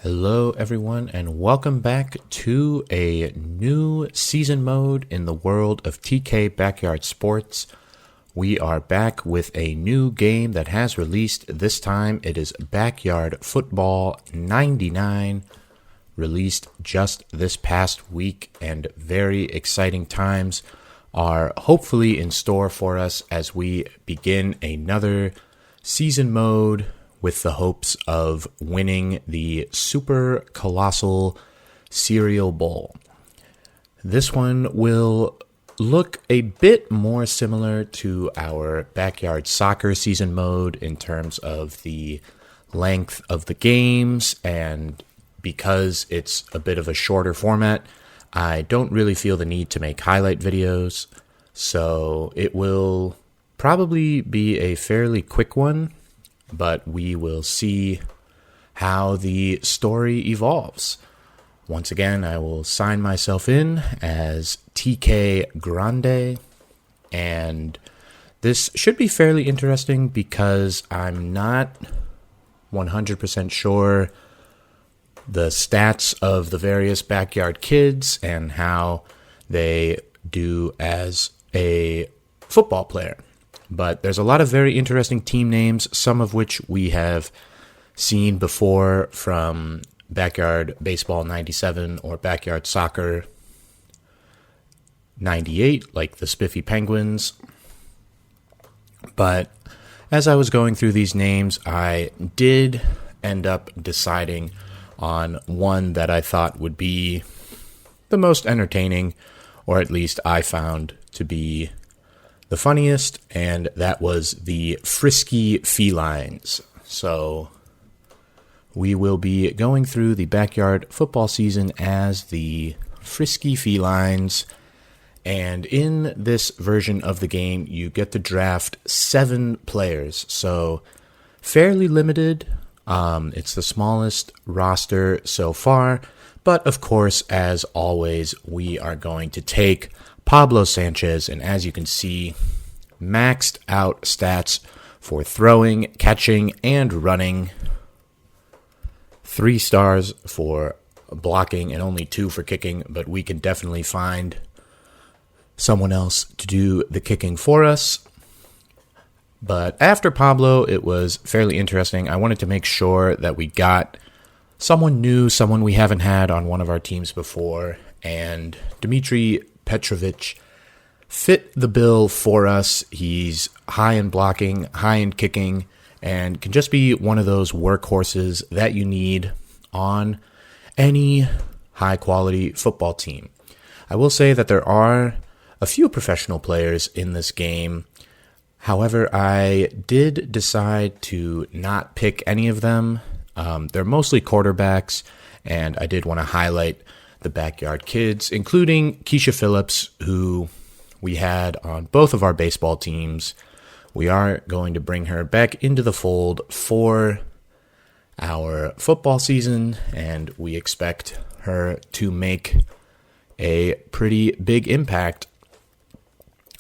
Hello, everyone, and welcome back to a new season mode in the world of TK Backyard Sports. We are back with a new game that has released. This time it is Backyard Football 99, released just this past week, and very exciting times are hopefully in store for us as we begin another season mode with the hopes of winning the Super Colossal Cereal Bowl. This one will look a bit more similar to our Backyard Soccer season mode in terms of the length of the games, and because it's a bit of a shorter format, I don't really feel the need to make highlight videos, so it will probably be a fairly quick one, but we will see how the story evolves. Once again, I will sign myself in as TK Grande, and this should be fairly interesting because I'm not 100% sure the stats of the various backyard kids and how they do as a football player. But there's a lot of very interesting team names, some of which we have seen before from Backyard Baseball 97 or Backyard Soccer 98, like the Spiffy Penguins. But as I was going through these names, I did end up deciding on one that I thought would be the most entertaining, or at least I found to be the funniest, and that was the Frisky Felines. So we will be going through the backyard football season as the Frisky Felines, and in this version of the game, you get to draft 7 players, so fairly limited. It's the smallest roster so far, but of course, as always, we are going to take Pablo Sanchez, and as you can see, maxed out stats for throwing, catching, and running. 3 stars for blocking and only 2 for kicking, but we can definitely find someone else to do the kicking for us. But after Pablo, it was fairly interesting. I wanted to make sure that we got someone new, someone we haven't had on one of our teams before, and Dmitry Petrovich fit the bill for us. He's high in blocking, high in kicking, and can just be one of those workhorses that you need on any high-quality football team. I will say that there are a few professional players in this game. However, I did decide to not pick any of them. They're mostly quarterbacks, and I did want to highlight the backyard kids, including Keisha Phillips, who we had on both of our baseball teams. We are going to bring her back into the fold for our football season, and we expect her to make a pretty big impact.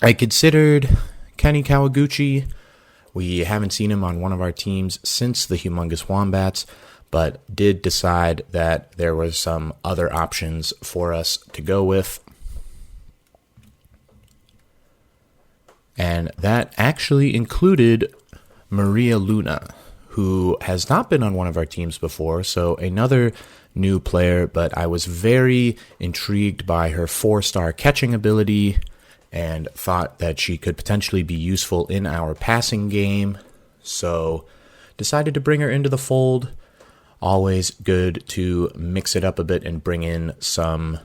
I considered Kenny Kawaguchi. We haven't seen him on one of our teams since the Humongous Wombats, but did decide that there were some other options for us to go with. And that actually included Maria Luna, who has not been on one of our teams before, so another new player, but I was very intrigued by her 4-star catching ability and thought that she could potentially be useful in our passing game, so decided to bring her into the fold. Always good to mix it up a bit and bring in some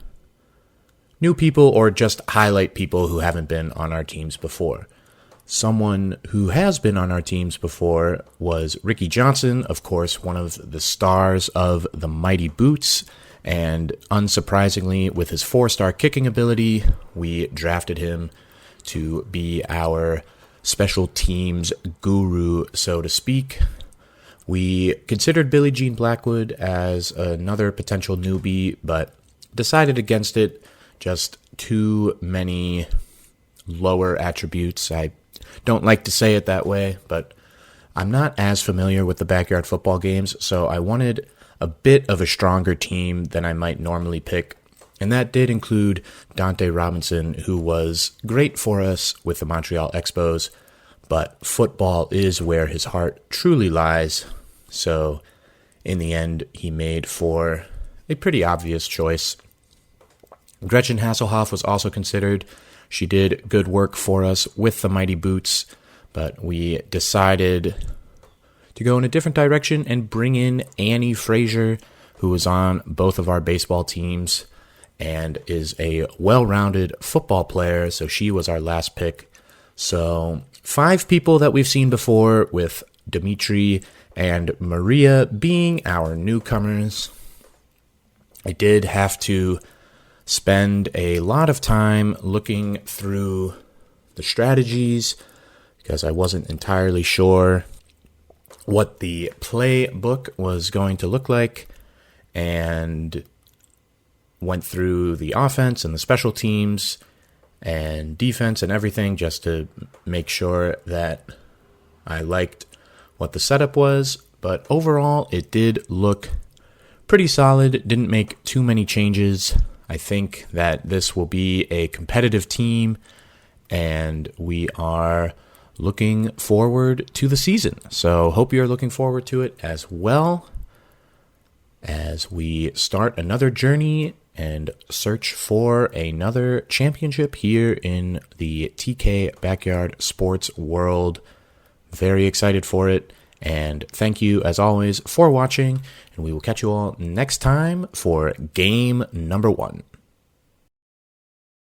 new people or just highlight people who haven't been on our teams before. Someone who has been on our teams before was Ricky Johnson, of course, one of the stars of the Mighty Boots, and unsurprisingly, with his 4-star kicking ability, we drafted him to be our special teams guru, so to speak. We considered Billie Jean Blackwood as another potential newbie, but decided against it. Just too many lower attributes. I don't like to say it that way, but I'm not as familiar with the backyard football games, so I wanted a bit of a stronger team than I might normally pick. And that did include Dante Robinson, who was great for us with the Montreal Expos, but football is where his heart truly lies. So in the end, he made for a pretty obvious choice. Gretchen Hasselhoff was also considered. She did good work for us with the Mighty Boots, but we decided to go in a different direction and bring in Annie Frazier, who was on both of our baseball teams and is a well-rounded football player, so she was our last pick. So 5 people that we've seen before, with Dimitri and Maria being our newcomers. I did have to spend a lot of time looking through the strategies because I wasn't entirely sure what the playbook was going to look like, and went through the offense and the special teams and defense and everything just to make sure that I liked what the setup was. But overall, it did look pretty solid. Didn't make too many changes. I think that this will be a competitive team, and we are looking forward to the season. So hope you're looking forward to it as well, as we start another journey and search for another championship here in the TK Backyard Sports world. Very excited for it, and thank you as always for watching, and we will catch you all next time for game number 1.